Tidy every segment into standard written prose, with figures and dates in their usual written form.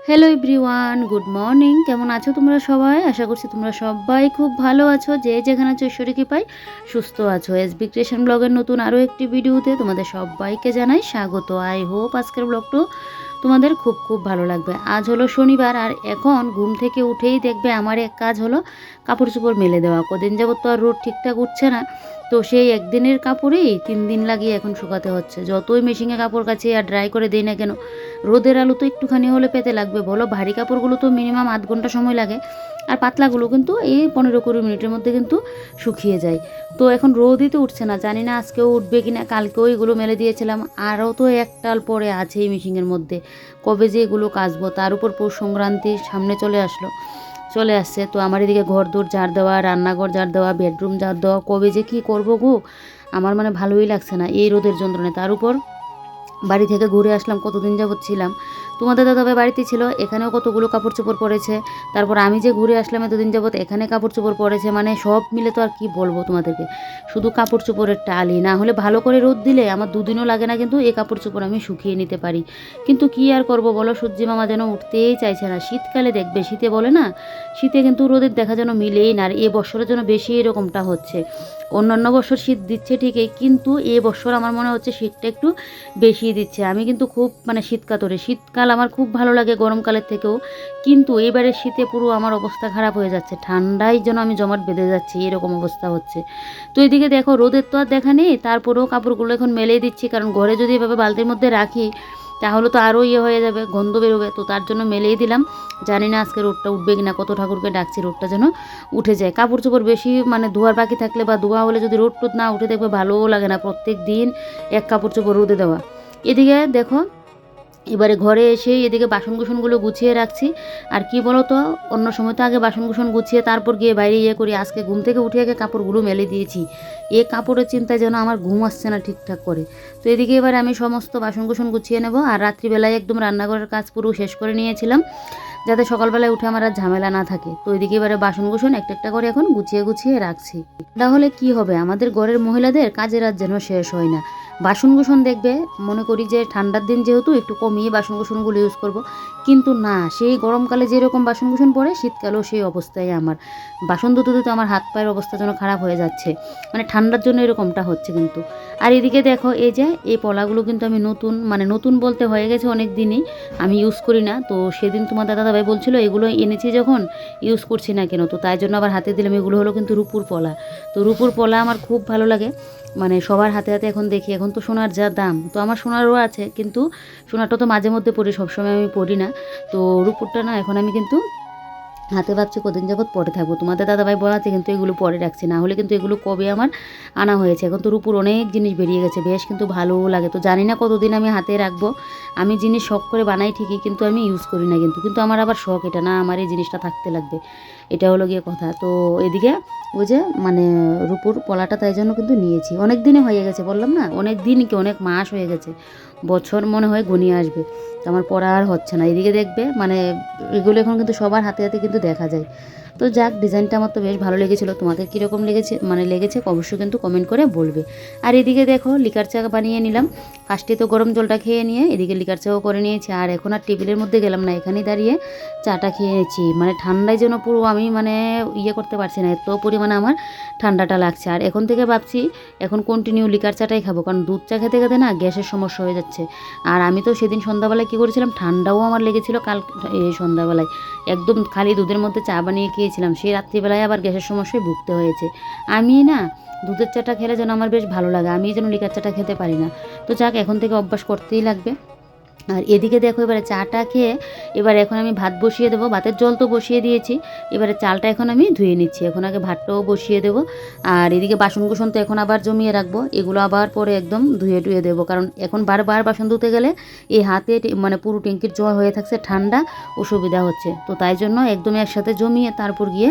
Hello everyone, good morning. কেমন আছো তোমরা সবাই? আশা করছি তোমরা সবাই খুব ভালো আছো, যে যেখানে আছো ঈশ্বরের কৃপায় সুস্থ আছো। এসবি ক্রিয়েশন ব্লগের নতুন আরও একটি ভিডিওতে তোমাদের সবাইকে জানাই স্বাগত। আই হোপ আজকের ব্লগটাও তোমাদের খুব খুব ভালো লাগবে। আজ হলো শনিবার, আর এখন ঘুম থেকে উঠেই দেখবে আমার এক কাজ হলো কাপড় চোপড় মেলে দেওয়া। কদিন যাবত তো আর রোদ ঠিকঠাক উঠছে না, তো সেই একদিনের কাপড়েই 3 দিন লাগিয়ে এখন শুকাতে হচ্ছে। যতই মেশিনে কাপড় কাচি আর ড্রাই করে দিই না কেন, রোদের আলো তো একটুখানি হলে পেতে লাগবে বলো। ভারী কাপড়গুলো তো মিনিমাম আধ ঘন্টা সময় লাগে, আর পাতলাগুলো কিন্তু এই 15-20 মিনিটের মধ্যে কিন্তু শুকিয়ে যায়। তো এখন রোদই তো উঠছে না, জানি না আজকেও উঠবে কিনা। কালকেও এগুলো মেলে দিয়েছিলাম, আরও তো একটাল পরে আছে এই মেশিনের মধ্যে। কবে যে এগুলো কাচবো, তার উপর পৌষ সংক্রান্তির সামনে চলে আসছে। তো আমার এদিকে ঘর দৌড় ঝাড় দেওয়া, রান্নাঘর ঝাড় দেওয়া, বেডরুম ঝাড় দেওয়া, কবে যে কী করবো গো, আমার মানে ভালোই লাগছে না এই রোদের যন্ত্রণায়। তার উপর বাড়ি থেকে ঘুরে আসলাম, কতদিন যাবৎ ছিলাম, তোমাদের দাদাভাই বাড়িতে ছিল, এখানেও কতগুলো কাপড় চোপড় পড়েছে। তারপর আমি যে ঘুরে আসলাম এতদিন যাবৎ, এখানে কাপড় চোপড় পড়েছে, মানে সব মিলে তো আর কি বলবো তোমাদেরকে, শুধু কাপড় চোপড়ের টালি। না হলে ভালো করে রোদ দিলে আমার 2 দিনও লাগে না কিন্তু এই কাপড় চোপড় আমি শুকিয়ে নিতে পারি। কিন্তু কি আর করব বলো, সূর্যি মামা যেন উঠতেই চাইছে না। শীতকালে দেখবে, শীতে বলে না, শীতে কিন্তু রোদের দেখা যেন মিলেই না। আর এ বছরের জন্য বেশি এরকমটা হচ্ছে। অন্যান্য বছর শীত দিচ্ছে ঠিকই, কিন্তু এ বছর আমার মনে হচ্ছে শীতটা একটু বেশি দিচ্ছে। আমি কিন্তু খুব মানে শীতকাতরে, শীতকাল আমার খুব ভালো লাগে গরমকালের থেকেও, কিন্তু এবারে শীতে পুরো আমার অবস্থা খারাপ হয়ে যাচ্ছে। ঠান্ডায় যেন আমি জমাট বেঁধে যাচ্ছি, এরকম অবস্থা হচ্ছে। তো এদিকে দেখো, রোদের তো আর দেখা নেই, তারপরেও কাপড়গুলো এখন মেলেই দিচ্ছি, কারণ ঘরে যদি এভাবে বালতির মধ্যে রাখি তাহলে তো আরও হয়ে যাবে, গন্ধ বেরোবে। তো তার জন্য মেলেই দিলাম। জানি না আজকে রোদটা উঠবে কিনা, কত ঠাকুরকে ডাকছি রোদটা যেন উঠে যায়। কাপড় চোপড় বেশি মানে ধোয়ার বাকি থাকলে বা ধোয়া হলে যদি রোদ টোদ না উঠে, দেখবে ভালোও লাগে না প্রত্যেক দিন এক কাপড় চোপড় রোদে দেওয়া। এদিকে দেখো, এবারে ঘরে এসে এদিকে বাসন কুসনগুলো গুছিয়ে রাখছি। আর কি বলো তো, অন্য সময় তো আগে বাসন কুসন গুছিয়ে তারপর গিয়ে বাইরে করি, আজকে ঘুম থেকে উঠে আগে কাপড়গুলো মেলে দিয়েছি। এই কাপড়ের চিন্তায় যেন আমার ঘুম আসছে না ঠিকঠাক করে। তো এদিকে এবার আমি সমস্ত বাসন কুসন গুছিয়ে নেব। আর রাত্রিবেলায় একদম রান্নাঘরের কাজ পুরো শেষ করে নিয়েছিলাম, যাতে সকালবেলায় উঠে আমার আর ঝামেলা না থাকে। তো এদিকে এবারে বাসন কুসন একটা একটা করে এখন গুছিয়ে গুছিয়ে রাখছি। তাহলে কি হবে, আমাদের ঘরের মহিলাদের কাজের আর যেন শেষ হয় না। বাসন কুসন দেখবে, মনে করি যে ঠান্ডার দিন যেহেতু একটু কমিয়ে বাসন কুসনগুলো ইউজ করব, কিন্তু না, সেই গরমকালে যেরকম বাসন কুসন পড়ে শীতকালেও সেই অবস্থায় আমার বাসন ধুতে ধুতে আমার হাত পায়ের অবস্থা যেন খারাপ হয়ে যাচ্ছে, মানে ঠান্ডার জন্য এরকমটা হচ্ছে কিন্তু। আর এদিকে দেখো, এই যে এই পলাগুলো কিন্তু আমি নতুন, মানে নতুন বলতে হয়ে গেছে অনেক দিনই, আমি ইউজ করি না। তো সেদিন তোমার দাদাভাই বলছিল এগুলো এনেছি যখন ইউজ করছি না কেন, তো তাই জন্য আবার হাতে দিলাম। এগুলো হলো কিন্তু রূপুর পলা। তো রূপুর পলা আমার খুব ভালো লাগে, মানে সবার হাতে হাতে এখন দেখি। এখন তো সোনার যা দাম, তো আমার সোনারও আছে, কিন্তু সোনারটা তো মাঝে মধ্যে পরি, সবসময় আমি পরি না। তো রূপুরটা না এখন আমি কিন্তু হাতে ভাবছি কদিন যাবৎ পরে থাকবো। তোমাদের দাদাভাই বলাতে কিন্তু এগুলো পরে রাখছি, না হলে কিন্তু এগুলো কবে আমার আনা হয়েছে। এখন তো রূপুর অনেক জিনিস বেরিয়ে গেছে, বেশ কিন্তু ভালোও লাগে। তো জানি না কতদিন আমি হাতে রাখবো। আমি জিনিস শখ করে বানাই ঠিকই, কিন্তু আমি ইউজ করি না কিন্তু আমার আবার শখ এটা না, আমার এই জিনিসটা থাকতে লাগবে, এটা হলো গিয়ে কথা। তো এদিকে ওই যে মানে রূপুর পলাটা তাই জন্য কিন্তু নিয়েছি। অনেক দিনে হয়ে গেছে, বললাম না, অনেক দিন কি অনেক মাস হয়ে গেছে, বছর মনে হয় ঘনিয়ে আসবে। তো আমার পড়া আর হচ্ছে না। এদিকে দেখবে মানে এগুলো এখন কিন্তু সবার হাতে হাতে কিন্তু দেখা যায়। তো যাক, ডিজাইনটা আমার তো বেশ ভালো লেগেছিলো। তোমাদের কীরকম লেগেছে অবশ্যই কিন্তু কমেন্ট করে বলবে। আর এদিকে দেখো, লিকার চা বানিয়ে নিলাম। ফার্স্টে তো গরম জলটা খেয়ে নিয়ে এদিকে লিকার চাও করে নিয়েছি। আর এখন আর টেবিলের মধ্যে গেলাম না, এখানেই দাঁড়িয়ে চাটা খেয়েছি। মানে ঠান্ডায় যেন পুরো আমি মানে করতে পারছি না, এত পরিমাণে আমার ঠান্ডাটা লাগছে। আর এখন থেকে ভাবছি এখন কন্টিনিউ লিকার চাটাই খাবো, কারণ দুধ চা খেতে খেতে না গ্যাসের সমস্যা হয়ে যাচ্ছে। আর আমি তো সেদিন সন্ধ্যাবেলায় কী করেছিলাম, ঠান্ডাও আমার লেগেছিলো কাল এই সন্ধ্যাবেলায়, একদম খালি দুধের মধ্যে চা বানিয়ে খেয়েছিলাম, সেই রাত্রিবেলায় আবার গ্যাসের সমস্যায় ভুগতে হয়েছে। আমি না দুধের চাটা খেলে যেন আমার বেশ ভালো লাগে, আমি যেন লিকার চাটা খেতে পারি না। তো যাক, এখন থেকে অভ্যাস করতেই লাগবে। আর এদিকে দেখো, এবারে চাটা খেয়ে এবার এখন আমি ভাত বসিয়ে দেবো। ভাতের জল তো বসিয়ে দিয়েছি, এবারে চালটা এখন আমি ধুয়ে নিচ্ছি। এখন আগে ভাতটাও বসিয়ে দেবো। আর এদিকে বাসন কুসন তো এখন আবার জমিয়ে রাখবো, এগুলো আবার পরে একদম ধুয়ে টুয়ে দেবো, কারণ এখন বারবার বাসন ধুতে গেলে এই হাতে মানে পুরো ট্যাঙ্কির জল হয়ে থাকছে, ঠান্ডা অসুবিধা হচ্ছে। তো তাই জন্য একদমই একসাথে জমিয়ে তারপর গিয়ে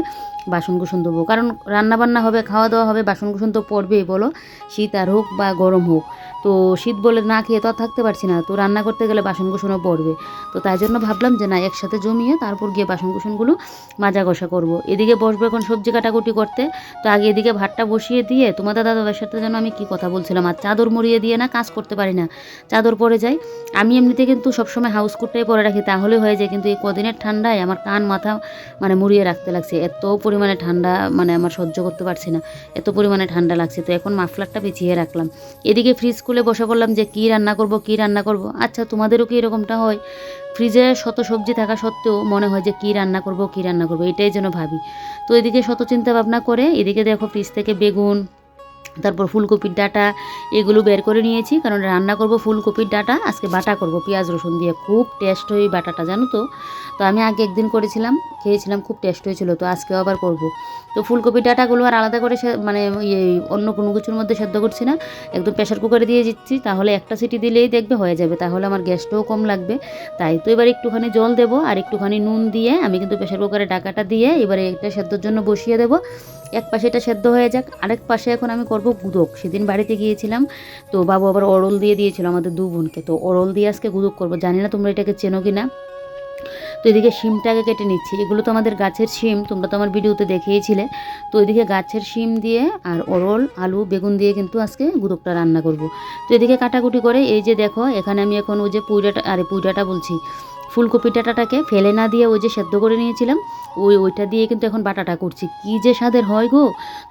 বাসন কুসন দেবো, কারণ রান্না বান্না হবে, খাওয়া দাওয়া হবে, বাসন কুসন তো পড়বেই বলো, শীত আর হোক বা গরম হোক। তো শীত বলে না খেয়ে তো আর থাকতে পারছি না, তো রান্না করতে গেলে বাসনকুসনও পড়বে। তো তাই জন্য ভাবলাম যে না, একসাথে জমিয়ে তারপর গিয়ে বাসনকুসনগুলো মাজা ঘষা করবো। এদিকে বসবো এখন সবজি কাটাকুটি করতে। তো আগে এদিকে ভাতটা বসিয়ে দিয়ে তোমাদের দাদাভাইয়ের সাথে যেন আমি কি কথা বলছিলাম, আর চাদর মুড়িয়ে দিয়ে না কাজ করতে পারি না, চাদর পরে যায়। আমি এমনিতে কিন্তু সবসময় হাউস কোটটাই পরে রাখি, তাহলে হয়ে যায়, কিন্তু এই কদিনের ঠান্ডায় আমার কান মাথা মানে মুড়িয়ে রাখতে লাগছে, এত পরিমাণে ঠান্ডা মানে আমার সহ্য করতে পারছি না, এত পরিমাণে ঠান্ডা লাগছে। তো এখন মাফলারটা পেঁচিয়ে রাখলাম। এদিকে ফ্রিজ খুলে বসে পড়লাম যে কী রান্না করব কী রান্না করব। আচ্ছা, তোমাদেরও কি এরকমটা হয়? ফ্রিজে শত সবজি থাকা সত্ত্বেও মনে হয় যে কী রান্না করব কী রান্না করব, এটাই যেন ভাবি। তো এদিকে শত চিন্তা ভাবনা করে এদিকে দেখো ফ্রিজ থেকে বেগুন, তারপর ফুলকপির ডাঁটা এগুলো বের করে নিয়েছি, কারণ রান্না করব ফুলকপির ডাঁটা, আজকে বাটা করব পেঁয়াজ রসুন দিয়ে। খুব টেস্ট হয় এই বাটাটা, জানো তো। তো আমি আগে একদিন করেছিলাম, খেয়েছিলাম, খুব টেস্ট হয়েছিল, তো আজকেও আবার করব। তো ফুলকপির ডাঁটাগুলো আর আলাদা করে মানে অন্য কোনো কিছুর মধ্যে সেদ্ধ করছি না, একদম প্রেশার কুকারে দিয়ে দিচ্ছি, তাহলে একটা সিটি দিলেই দেখবে হয়ে যাবে, তাহলে আমার গ্যাসটাও কম লাগবে। তাই তো এবার একটুখানি জল দেবো আর একটুখানি নুন দিয়ে আমি কিন্তু প্রেশার কুকারে ডাকাটা দিয়ে এবারে এটা সেদ্ধর জন্য বসিয়ে দেবো। এক পাশে এটা সেদ্ধ হয়ে যাক, আরেক পাশে এখন আমি করব গুদক। সেদিন বাড়িতে গিয়েছিলাম, তো বাবু আবার অরল দিয়ে দিয়েছিল আমাদের দু বোনকে, তো অরল দিয়ে আজকে গুদক করবো। জানি না তোমরা এটাকে চেনো কি না। তো এদিকে শিমটাকে কেটে নিচ্ছি, এগুলো তো আমাদের গাছের শিম, তোমরা তো আমার ভিডিওতে দেখিয়েছিলে। তো এদিকে গাছের শিম দিয়ে আর অরল আলু বেগুন দিয়ে কিন্তু আজকে গুদকটা রান্না করব। তো এদিকে কাটাকুটি করে এই যে দেখো, এখানে আমি এখন ওই যে পুইডাটা বলছি, ফুলকপি ডাঁটাটাকে ফেলে না দিয়ে ওই যে সেদ্ধ করে নিয়েছিলাম, ওইটা দিয়ে কিন্তু এখন বাটাটা করছি। কী যে স্বাদের হয় গো!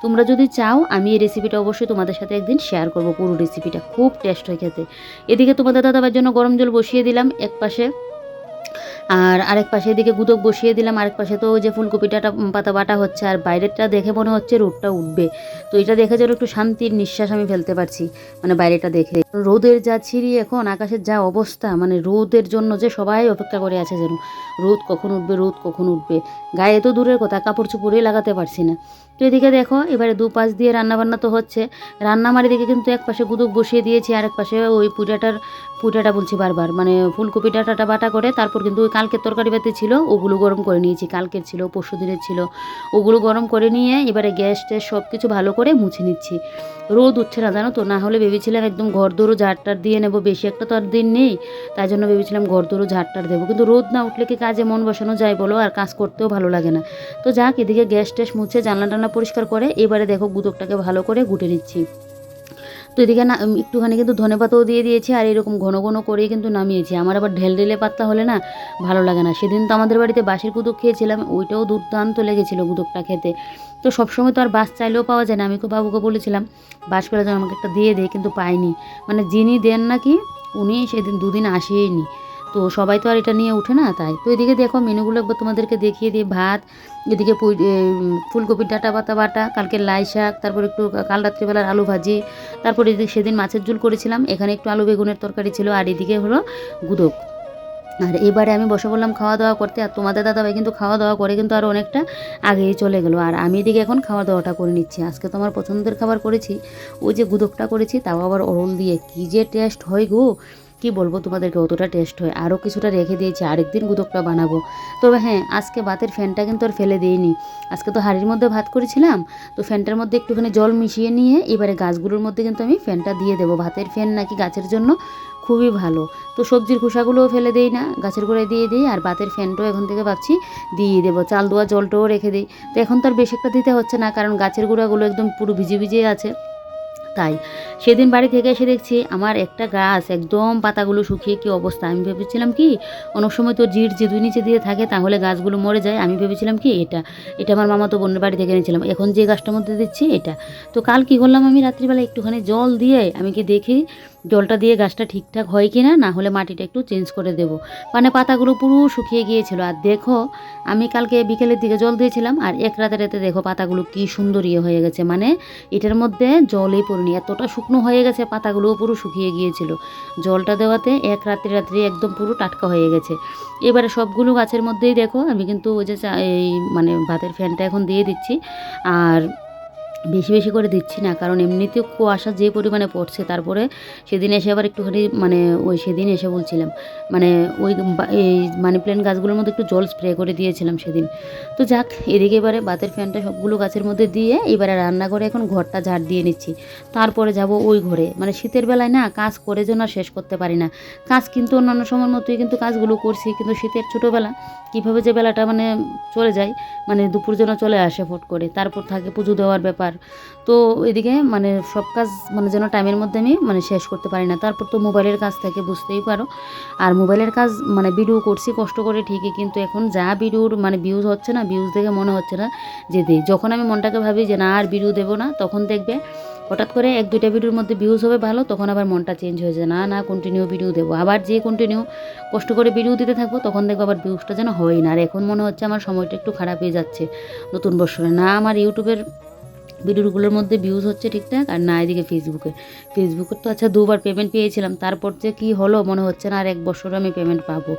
তোমরা যদি চাও আমি এই রেসিপিটা অবশ্যই তোমাদের সাথে একদিন শেয়ার করব, পুরো রেসিপিটা খুব টেস্ট হয় খেতে। এদিকে তোমাদের দাদাভাইয়ের জন্য গরম জল বসিয়ে দিলাম এক পাশে, আর আরেক পাশে এদিকে গুদক বসিয়ে দিলাম, আরেক পাশে তো ওই যে ফুলকপিটা পাতা বাটা হচ্ছে, আর বাইরেরটা দেখে মনে হচ্ছে রোদটা উঠবে। তো এটা দেখে যেন একটু শান্তির নিঃশ্বাস আমি ফেলতে পারছি, মানে বাইরেটা দেখে। রোদের যা ছিঁড়ি এখন, আকাশের যা অবস্থা, মানে রোদের জন্য যে সবাই অপেক্ষা করে আছে যেন, রোদ কখন উঠবে, রোদ কখন উঠবে। গায়ে তো দূরের কথা, কাপড় চোপড়েই লাগাতে পারছি না। তো এদিকে দেখো এবারে দুপাশ দিয়ে রান্নাবান্না তো হচ্ছে, রান্না আমার এদিকে কিন্তু এক পাশে গুদক বসিয়ে দিয়েছি, আরেক পাশে ওই পুটাটা বলছি বারবার, মানে ফুলকপি ডাঁটাটা বাটা করে তারপর কিন্তু ওই কালকের তরকারি বাতি ছিল ওগুলো গরম করে নিয়েছি, কালকের ছিল পরশু দিনের ছিল, ওগুলো গরম করে নিয়ে এবারে গ্যাস ট্যাস সব কিছু ভালো করে মুছে নিচ্ছি। রোদ উঠছে না জানো তো, না হলে ভেবেছিলাম একদম ঘর দৌড়ো ঝাড়টার দিয়ে নেবো, বেশি একটা তো আর দিন নেই, তাই জন্য ভেবেছিলাম ঘর দৌড়ো ঝাড়টার দেবো, কিন্তু রোদ না উঠলে কি কাজে মন বসানো যায় বলো, আর কাজ করতেও ভালো লাগে না। তো যাক, এদিকে গ্যাস ট্যাস মুছে জানলা টানলা পরিষ্কার করে এবারে দেখো গুদকটাকে ভালো করে গুটে নিচ্ছি। তো এদিকে না একটুখানি কিন্তু ধনেপাতাও দিয়ে দিয়েছি, আর এরকম ঘন ঘন করেই কিন্তু নামিয়েছি। আমার আবার ঢেলে পাতলা হলে না ভালো লাগে না। সেদিন তো আমাদের বাড়িতে বাঁশের গুদক খেয়েছিলাম, ওইটাও দুর্দান্ত লেগেছিলো গুদকটা খেতে। তো সবসময় তো আর বাঁশ চাইলেও পাওয়া যায় না, আমি তো বাবুকে বলেছিলাম বাঁশ পেলে যেন আমাকে একটা দিয়ে দেয়, কিন্তু পাইনি। মানে যিনি দেন নাকি উনি সেদিন দুদিন আসেইনি, তো সবাই তো আর এটা নিয়ে উঠে না, তাই। তো এদিকে দেখো মেনুগুলো একবার তোমাদেরকে দেখিয়ে দিই। ভাত, এদিকে ফুলকপির ডাঁটা পাতা বাটা, কালকে লাই শাক, তারপর একটু কাল রাত্রিবেলার আলু ভাজি, তারপর এদিকে সেদিন মাছের ঝোল করেছিলাম, এখানে একটু আলু বেগুনের তরকারি ছিল, আর এদিকে হলো গুদক। আর এবারে আমি বসে বললাম খাওয়া দাওয়া করতে, আর তোমাদের দাদাভাই কিন্তু খাওয়া দাওয়া করে কিন্তু আরও অনেকটা আগেই চলে গেলো, আর আমি এদিকে এখন খাওয়া দাওয়াটা করে নিচ্ছি। আজকে তো আমার পছন্দের খাবার করেছি, ওই যে গুদকটা করেছি, তাও আবার অরল দিয়ে, কী যে টেস্ট হয় গো, কি বলবো তোমাদেরকে, অতটা টেস্ট হয়। আরও কিছুটা রেখে দিয়েছি, আরেকদিন গুদকটা বানাবো। তবে হ্যাঁ, আজকে ভাতের ফ্যানটা কিন্তু আর ফেলে দিইনি, আজকে তো হাঁড়ির মধ্যে ভাত করেছিলাম, তো ফ্যানটার মধ্যে একটুখানি জল মিশিয়ে নিয়ে এবারে গাছগুলোর মধ্যে কিন্তু আমি ফ্যানটা দিয়ে দেবো। ভাতের ফ্যান নাকি গাছের জন্য খুবই ভালো। তো সবজির খোসাগুলোও ফেলে দেই না, গাছের গোড়ায় দিয়ে দিই, আর ভাতের ফ্যানটাও এখন থেকে ভাবছি দিয়ে দেবো। চাল ধোয়া জলটাও রেখে দিই। তো এখন তো আর বেশি একটা দিতে হচ্ছে না, কারণ গাছের গোড়াগুলো একদম পুরো ভিজে ভিজে আছে। তাই সেদিন বাড়ি থেকে এসে দেখছি আমার একটা গাছ একদম পাতাগুলো শুকিয়ে কী অবস্থা। আমি ভেবেছিলাম কি, অনেক সময় তো জির যে দুই নিচে দিয়ে থাকে তাহলে গাছগুলো মরে যায়, আমি ভেবেছিলাম কি এটা আমার মামা তো বোনের বাড়ি থেকে এনেছিলাম, এখন যে গাছটার মধ্যে দিচ্ছি এটা। তো কাল কী করলাম, আমি রাত্রিবেলা একটুখানি জল দিয়ে আমি কি দেখি জলটা দিয়ে গাছটা ঠিকঠাক হয় কি না, না হলে মাটিটা একটু চেঞ্জ করে দেবো। মানে পাতাগুলো পুরো শুকিয়ে গিয়েছিল, আর দেখো আমি কালকে বিকেলের দিকে জল দিয়েছিলাম, আর এক রাতে দেখো পাতাগুলো কি সুন্দর হয়ে গেছে, মানে এটার মধ্যে জলই পড়েনি, এতটা শুকনো হয়ে গেছে, পাতাগুলোও পুরো শুকিয়ে গিয়েছিল জলটা দেওয়াতে। এক রাত্রি একদম পুরো টাটকা হয়ে গেছে। এবারে সবগুলো গাছের মধ্যেই দেখো আমি কিন্তু ওই যে এই মানে ভাতের ফ্যানটা এখন দিয়ে দিচ্ছি। আর বেশি বেশি করে দিচ্ছি না, কারণ এমনিতেও কুয়াশা যে পরিমাণে পড়ছে, তারপরে সেদিন এসে আবার একটুখানি মানে সেদিন এসে বলছিলাম মানে এই মানি প্ল্যান্ট গাছগুলোর মধ্যে একটু জল স্প্রে করে দিয়েছিলাম সেদিন। তো যাক, এদিকে এবারে বাতের ফ্যানটা সবগুলো গাছের মধ্যে দিয়ে এবারে রান্না করে এখন ঘরটা ঝাড় দিয়ে নিচ্ছি। তারপরে যাব ওই ঘরে, মানে শীতের বেলায় না কাজ করে যেন আর শেষ করতে পারি না। কাজ কিন্তু অন্যান্য সময়ের মতোই কিন্তু কাজগুলো করছি, কিন্তু শীতের ছোটোবেলা কীভাবে যে বেলাটা মানে চলে যায়, মানে দুপুর যেন চলে আসে ফট করে, তারপর থাকে পুজো দেওয়ার ব্যাপার। তো এদিকে মানে সব কাজ মানে যেন টাইমের মধ্যে আমি মানে শেষ করতে পারি না। তারপর তো মোবাইলের কাজ থাকে, বুঝতেই পারো। আর মোবাইলের কাজ মানে ভিডিও করছি কষ্ট করে ঠিকই, কিন্তু এখন যা ভিডিওর মানে ভিউজ হচ্ছে না, ভিউজ দেখে মনে হচ্ছে না যে দিই। যখন আমি মনটাকে ভাবি যে না আর ভিডিও দেবো না, তখন দেখবে হঠাৎ করে 1-2টা ভিডিওর মধ্যে ভিউজ হবে ভালো, তখন আবার মনটা চেঞ্জ হয়ে যায়, না না কন্টিনিউ ভিডিও দেবো। আবার যে কন্টিনিউ কষ্ট করে ভিডিও দিতে থাকবো, তখন দেখবো আবার ভিউজটা যেন হয় না। আর এখন মনে হচ্ছে আমার সময়টা একটু খারাপ হয়ে যাচ্ছে নতুন বছরে, না আমার ইউটিউবের ভিডিওগুলোর মধ্যে ভিউজ হচ্ছে ঠিকঠাক, আর না এদিকে ফেসবুকের তো আচ্ছা 2বার পেমেন্ট পেয়েছিলাম, তারপর যে কী হলো মনে হচ্ছে না আর 1 বছর আমি পেমেন্ট পাবো,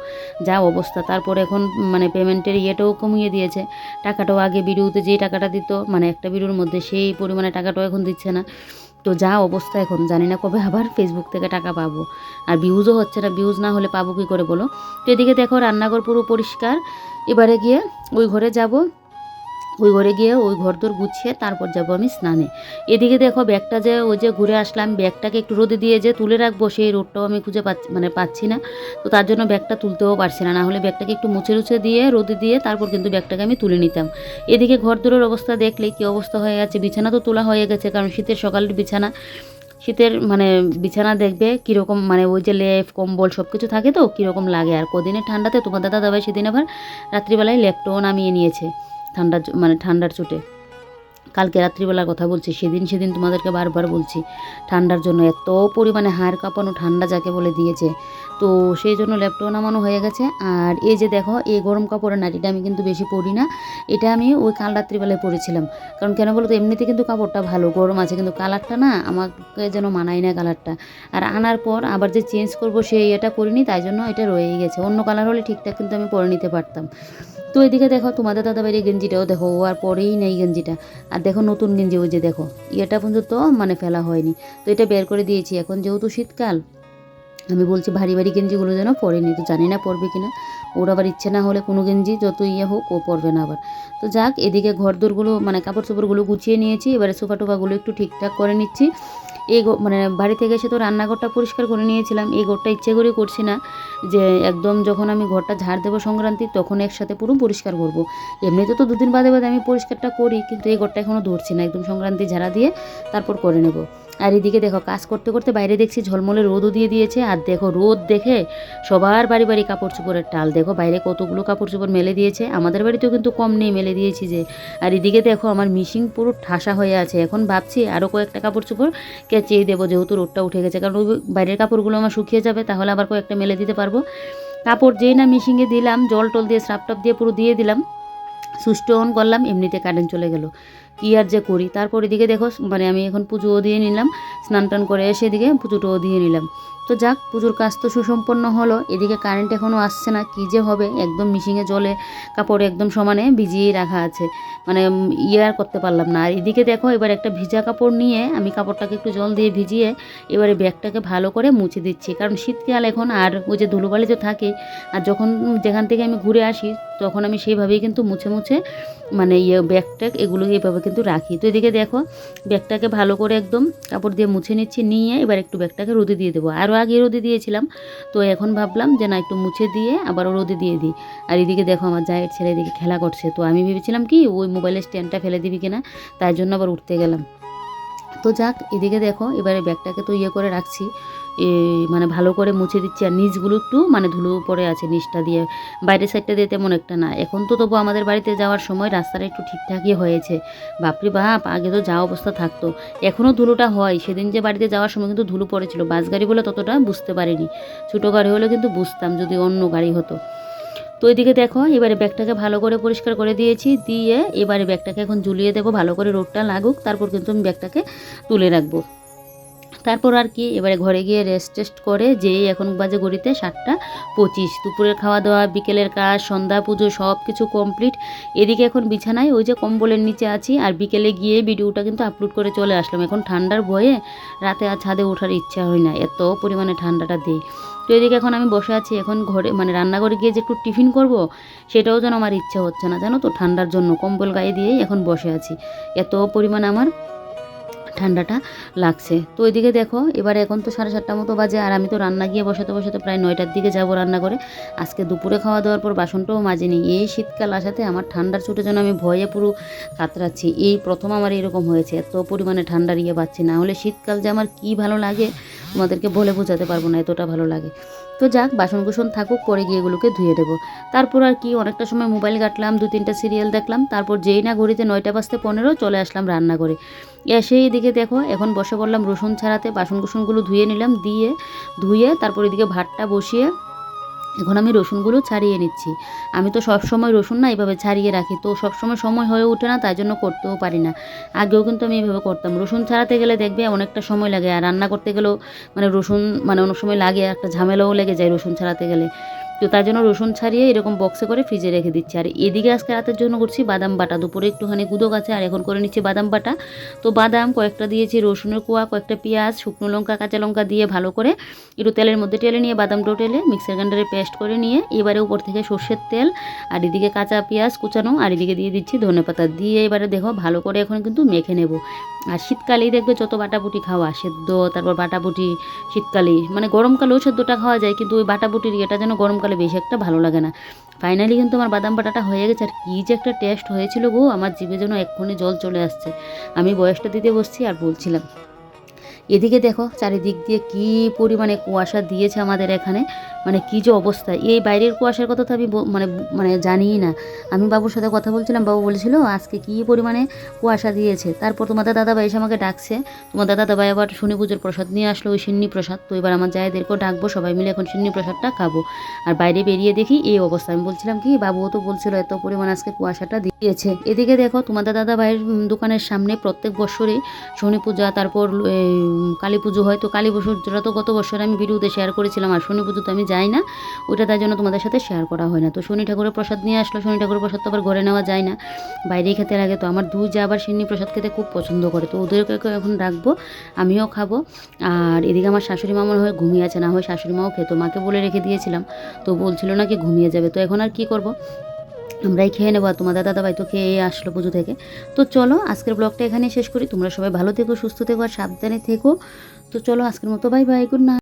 যা অবস্থা। তারপর এখন মানে পেমেন্টের ইয়েটাও কমিয়ে দিয়েছে, টাকাটাও আগে ভিডিওতে যে টাকাটা দিত মানে একটা ভিডিওর মধ্যে, সেই পরিমাণে টাকাটাও এখন দিচ্ছে না। তো যা অবস্থা এখন, জানি না কবে আবার ফেসবুক থেকে টাকা পাবো। আর ভিউজও হচ্ছে না, ভিউজ না হলে পাবো কী করে বলো। তো এদিকে দেখো রান্নাঘর পুরো পরিষ্কার। এবারে গিয়ে ওই ঘরে যাব, ওই ঘরে গিয়ে ওই ঘরদোর গুছিয়ে তারপর যাব আমি স্নানে। এদিকে দেখো ব্যাগটা যে ওই যে ঘুরে আসলাম, ব্যাগটাকে একটু রোদে দিয়ে যে তুলে রাখবো, সেই রোদটাও আমি খুঁজে পাচ্ছি না। তো তার জন্য ব্যাগটা তুলতেও পারছি না, নাহলে ব্যাগটাকে একটু মুছে দিয়ে রোদে দিয়ে তারপর কিন্তু ব্যাগটাকে আমি তুলে নিতাম। এদিকে ঘরদোরের অবস্থা দেখলে কী অবস্থা হয়ে গেছে, বিছানা তো তোলা হয়ে গেছে, কারণ শীতের সকালের বিছানা, শীতের মানে বিছানা দেখবে কীরকম মানে ওই যে লেপ কম্বল সব কিছু থাকে তো কীরকম লাগে। আর কদিনের ঠান্ডাতে তোমার দাদাভাই সেদিন আবার রাত্রিবেলায় ল্যাপটপও নামিয়ে নিয়েছে ঠান্ডার চোটে। কালকে রাত্রিবেলার কথা বলছি, সেদিন তোমাদেরকে বারবার বলছি, ঠান্ডার জন্য এত পরিমাণে হাড় কাঁপানো ঠান্ডা যাকে বলে দিয়েছে। তো সেই জন্য ল্যাপটপ নামানো হয়ে গেছে। আর এই যে দেখো এই গরম কাপড়ের নাইটিটা আমি কিন্তু বেশি পরি না, এটা আমি ওই কাল রাত্রিবেলায় পরেছিলাম। কারণ কেন বলো তো, এমনিতে কিন্তু কাপড়টা ভালো গরম আছে, কিন্তু কালারটা না আমাকে যেন মানায় না কালারটা। আর আনার পর আবার যে চেঞ্জ করবো সেই এটা করিনি, তাই জন্য এটা রয়েই গেছে। অন্য কালার হলে ঠিকঠাক কিন্তু আমি পরে নিতে পারতাম। তো এদিকে দেখো তোমাদের দাদাভাইয়ের গেঞ্জিটাও দেখো, ও আর পরেই নেই গেঞ্জিটা। আর দেখো নতুন গেঞ্জি ওই যে দেখো, ইয়েটা পর্যন্ত মানে ফেলা হয়নি, তো এটা বের করে দিয়েছি। এখন যেহেতু শীতকাল, আমি বলছি ভারী গেঞ্জিগুলো যেন পরেনি, তো জানি না পরবে কিনা। ওর আবার ইচ্ছে না হলে কোনো গেঞ্জি যত ইয়ে হোক ও পরবে না আবার। তো যাক, এদিকে ঘরদোরগুলো মানে কাপড় চোপড়গুলো গুছিয়ে নিয়েছি, এবারে সোফা টোফাগুলো একটু ঠিকঠাক করে নিচ্ছি। এই মানে বাড়ি থেকে এসে তো রান্নাঘরটা পরিষ্কার করে নিয়েছিলাম, এই ঘরটা ইচ্ছে করে করছি না যে একদম যখন আমি ঘরটা ঝাড় দেবো সংক্রান্তি তখন একসাথে পুরো পরিষ্কার করব। এমনিতে তো 2 দিন বাদে আমি পরিষ্কারটা করি, কিন্তু এই ঘরটা এখনও ধরছি না, একদম সংক্রান্তি ঝাড়া দিয়ে তারপর করে নেব। আর এদিকে দেখো কাজ করতে করতে বাইরে দেখছি ঝলমলে রোদও দিয়ে দিয়েছে। আর দেখো রোদ দেখে সবার বাড়ি কাপড় চোপড়ের টাল, দেখো বাইরে কতগুলো কাপড় চোপড় মেলে দিয়েছে, আমাদের বাড়িতেও কিন্তু কম নেই, মেলে দিয়েছি যে। আর এদিকে দেখো আমার মিশিং পুরো ঠাসা হয়ে আছে, এখন ভাবছি আরও কয়েকটা কাপড় চোপড় কেচেই দেবো, যেহেতু রোদটা উঠে গেছে, কারণ ওই বাইরের কাপড়গুলো আমার শুকিয়ে যাবে, তাহলে আবার কয়েকটা মেলে দিতে পারবো। কাপড় যেই না মিশিংয়ে দিলাম, জল টল দিয়ে স্রাপ টাপ দিয়ে পুরো দিয়ে দিলাম, সুইচ অন করলাম, এমনিতে কারেন্ট চলে গেল। কী আর যে করি। তারপর এদিকে দেখো মানে আমি এখন পুজোও দিয়ে নিলাম, স্নান টান করে এসে এদিকে পুজোটাও দিয়ে নিলাম। তো যাক, পুজোর কাজ তো সুসম্পন্ন হলো। এদিকে কারেন্ট এখনও আসছে না, কী যে হবে, একদম মিশিংয়ে জলে কাপড় একদম সমানে ভিজিয়েই রাখা আছে, মানে ইয়ে আর করতে পারলাম না। আর এদিকে দেখো এবার একটা ভিজা কাপড় নিয়ে আমি কাপড়টাকে একটু জল দিয়ে ভিজিয়ে এবারে ব্যাগটাকে ভালো করে মুছে দিচ্ছি, কারণ শীতকাল এখন, আর ওই যে ধুলোবালি তো থাকে। আর যখন যেখান থেকে আমি ঘুরে আসি তখন আমি সেইভাবেই কিন্তু মুছে মানে ব্যাগটা এগুলো এইভাবে কিন্তু রাখি। তো এদিকে দেখো ব্যাগটাকে ভালো করে একদম কাপড় দিয়ে মুছে নিচ্ছি, নিয়ে এবার একটু ব্যাগটাকে রোদে দিয়ে দেবো। আরও আগে রোদে দিয়েছিলাম, তো এখন ভাবলাম যে না একটু মুছে দিয়ে আবারও রোদে দিয়ে দিই। আর এদিকে দেখো আমার জায়ের ছেলে এদিকে খেলা করছে, তো আমি ভেবেছিলাম কি ওই মোবাইলের স্ট্যান্ডটা ফেলে দিবি কিনা, তাই জন্য আবার উঠতে গেলাম। তো যাক, এদিকে দেখো এবারে ব্যাগটাকে তো ইয়ে করে রাখছি, মানে ভালো করে মুছে দিচ্ছি। আর নিচগুলো একটু মানে ধুলো পড়ে আছে, নিচটা দিয়ে, বাইরের সাইডটা দিয়ে তেমন একটা না। এখন তো তবু আমাদের বাড়িতে যাওয়ার সময় রাস্তাটা একটু ঠিকঠাকই হয়েছে, বাপরে বাপ, আগে তো যা অবস্থা থাকতো, এখনও ধুলোটা হয়। সেদিন যে বাড়িতে যাওয়ার সময় কিন্তু ধুলো পড়েছিল, বাস গাড়ি বলে ততটা বুঝতে পারিনি, ছোটো গাড়ি হলে কিন্তু বুঝতাম যদি অন্য গাড়ি হতো। তো এদিকে দেখো এবারে ব্যাগটাকে ভালো করে পরিষ্কার করে দিয়েছি, দিয়ে এবারে ব্যাগটাকে এখন ঝুলিয়ে দেবো, ভালো করে রোদটা লাগুক, তারপর কিন্তু আমি ব্যাগটাকে তুলে রাখবো। তারপর আর কি এবারে ঘরে গিয়ে রেস্ট টেস্ট করে যেই এখন বাজে ঘড়িতে 7:25, দুপুরের খাওয়া দাওয়া, বিকেলের কাজ, সন্ধ্যা পুজো সব কিছু কমপ্লিট। এদিকে এখন বিছানায় ওই যে কম্বলের নিচে আছি, আর বিকেলে গিয়ে ভিডিওটা কিন্তু আপলোড করে চলে আসলাম। এখন ঠান্ডার ভয়ে রাতে আর ছাদে ওঠার ইচ্ছা হয় না, এত পরিমাণে ঠান্ডাটা দেয়। তো এদিকে এখন আমি বসে আছি, এখন ঘরে মানে রান্নাঘরে গিয়ে যে একটু টিফিন করব সেটাও যেন আমার ইচ্ছা হচ্ছে না, জানো তো, ঠান্ডার জন্য কম্বল গায়ে দিয়েই এখন বসে আছি, এত পরিমাণে আমার ঠান্ডাটা লাগছে। তো ওইদিকে দেখো এবারে এখন তো 7:30 মতো বাজে, আর আমি তো রান্না গিয়ে বসাতে বসাতে প্রায় 9টার দিকে যাবো রান্না করে। আজকে দুপুরে খাওয়া দাওয়ার পর বাসনটাও মাজিনি। এই শীতকাল আসাতে আমার ঠান্ডার চোটে যেন আমি ভয়ে পুরো কাতরাচ্ছি। এই প্রথম আমার এরকম হয়েছে, এত পরিমাণে ঠান্ডার পাচ্ছি না হলে শীতকাল যে আমার কী ভালো লাগে তোমাদেরকে বলে বোঝাতে পারবো না, এতটা ভালো লাগে। তো যাক, বাসন কুসন থাকুক, পরে গিয়ে এগুলোকে ধুয়ে দেবো। তারপর আর কি অনেকটা সময় মোবাইল ঘাটলাম, 2-3টা সিরিয়াল দেখলাম। তারপর যেই না ঘড়িতে 9:15 চলে আসলাম রান্নাঘরে। এসে এদিকে দেখো এখন বসে পড়লাম রসুন ছাড়াতে। বাসন কুসনগুলো ধুয়ে নিলাম, ধুয়ে তারপর এদিকে ভাতটা বসিয়ে এখন আমি রসুনগুলো ছাড়িয়ে নিচ্ছি। আমি তো সব সময় রসুন না এইভাবে ছাড়িয়ে রাখি, তো সব সময় হয়ে ওঠে না, তাই জন্য করতেও পারি না। আগেও কিন্তু আমি এইভাবে করতাম। রসুন ছাড়াতে গেলে দেখবে অনেকটা সময় লাগে, আর রান্না করতে গেলেও মানে রসুন মানে অনেক সময় লাগে, একটা ঝামেলাও লেগে যায় রসুন ছাড়াতে গেলে। তো তার জন্য রসুন ছাড়িয়ে এরকম বক্সে করে ফ্রিজে রেখে দিচ্ছি। আর এদিকে আজকে রাতের জন্য করছি বাদাম বাটা। দুপুরে একটুখানি গুদোক আছে, আর এখন করে নিচ্ছি বাদাম বাটা। তো বাদাম কয়েকটা দিয়েছি, রসুনের কোয়া, কয়েকটা পেঁয়াজ, শুকনো লঙ্কা, কাঁচা লঙ্কা দিয়ে ভালো করে একটু তেলের মধ্যে টেলে নিয়ে বাদামটাও টেলে মিক্সার গ্রাইন্ডারে পেস্ট করে নিয়ে এবারে উপর থেকে সর্ষের তেল, আর এদিকে কাঁচা পেঁয়াজ কুচানো, আর এদিকে দিয়ে দিচ্ছি ধনেপাতা দিয়ে এবারে দেখো ভালো করে এখন কিন্তু মেখে নেব। আর শীতকালেই দেখবে যত বাটাবুটি খাওয়া, সেদ্ধ তারপর বাটাবুটি শীতকালে, মানে গরমকালেও সেদ্ধটা খাওয়া যায়, কিন্তু ওই বাটাবুটির এটা যেন গরমকালে বেশি একটা ভালো লাগে না। ফাইনালি কিন্তু আমার বাদাম বাটাটা হয়ে গেছে, আর কী যে একটা টেস্ট হয়েছিল গো, আমার জিভে যেন এক্ষুনি জল চলে আসছে। আমি বয়সটা দিতে বসছি আর বলছিলাম। এদিকে দেখো চারিদিক দিয়ে কী পরিমাণে কুয়াশা দিয়েছে আমাদের এখানে, মানে কী যে অবস্থা। এই বাইরের কুয়াশার কথা তো আমি মানে জানিই না। আমি বাবুর সাথে কথা বলছিলাম, বাবু বলেছিল আজকে কী পরিমাণে কুয়াশা দিয়েছে। তারপর তোমাদের দাদাভাই এসে আমাকে ডাকছে, তোমাদের দাদাভাই আবার শনি পুজোর প্রসাদ নিয়ে আসলো, ওই সিন্নি প্রসাদ। তো এবার আমার জায়েদেরকেও ডাকবো, সবাই মিলে এখন সিন্নি প্রসাদটা খাবো। আর বাইরে বেরিয়ে দেখি এই অবস্থা। আমি বলছিলাম কি, বাবুও তো বলছিল এত পরিমাণ আজকে কুয়াশাটা দিয়েছে। এদিকে দেখো তোমাদের দাদাভাইয়ের দোকানের সামনে প্রত্যেক বছরই শনি পূজা, তারপর কালী পুজো হয়। তো কালী পুজোটা তো গত বছর আমি ভিডিওতে শেয়ার করেছিলাম, আর শনি পুজো তো আমি যাই না, ওইটা তাই জন্য তোমাদের সাথে শেয়ার করা হয় না। তো শনি ঠাকুরের প্রসাদ নিয়ে আসলো, শনি ঠাকুরের প্রসাদ তো আবার ঘরে নেওয়া যায় না, বাইরেই খেতে লাগে। তো আমার দুই যা আবার সিন্নি প্রসাদ খেতে খুব পছন্দ করে, তো ওদেরকে এখন রাখবো, আমিও খাবো। আর এদিকে আমার শাশুড়ি মা মনে হয় ঘুমিয়ে আছে, না হয় শাশুড়ি মাও খেতো, মাকে বলে রেখে দিয়েছিলাম, তো বলছিল নাকি ঘুমিয়ে যাবে। তো এখন আর কি করব, আমরাই খেয়ে নেবো। আর তোমাদের দাদাভাই তো খেয়ে আসলো পুজো থেকে। তো চলো আজকের ব্লগটা এখানে শেষ করি। তোমরা সবাই ভালো থেকো, সুস্থ থেকো, আর সাবধানে থেকো। তো চলো আজকের মতো বাই বাই, গুড নাইট।